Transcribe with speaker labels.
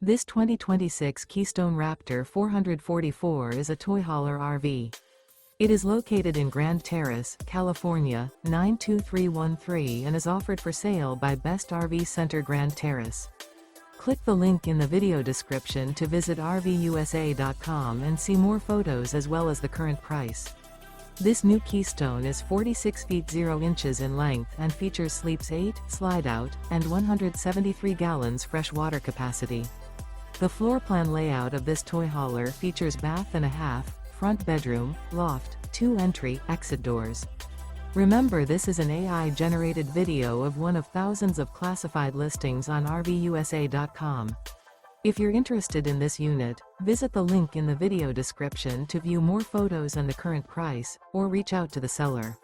Speaker 1: This 2026 Keystone Raptor 444 is a toy hauler RV. It is located in Grand Terrace, California, 92313 and is offered for sale by Best RV Center Grand Terrace. Click the link in the video description to visit RVUSA.com and see more photos as well as the current price. This new Keystone is 46 feet 0 inches in length and features sleeps 8, Slideout, and 173 gallons fresh water capacity. The floor plan layout of this toy hauler features bath and a half, front bedroom, loft, 2 entry, exit doors. Remember, this is an AI-generated video of one of thousands of classified listings on RVUSA.com. If you're interested in this unit, visit the link in the video description to view more photos and the current price, or reach out to the seller.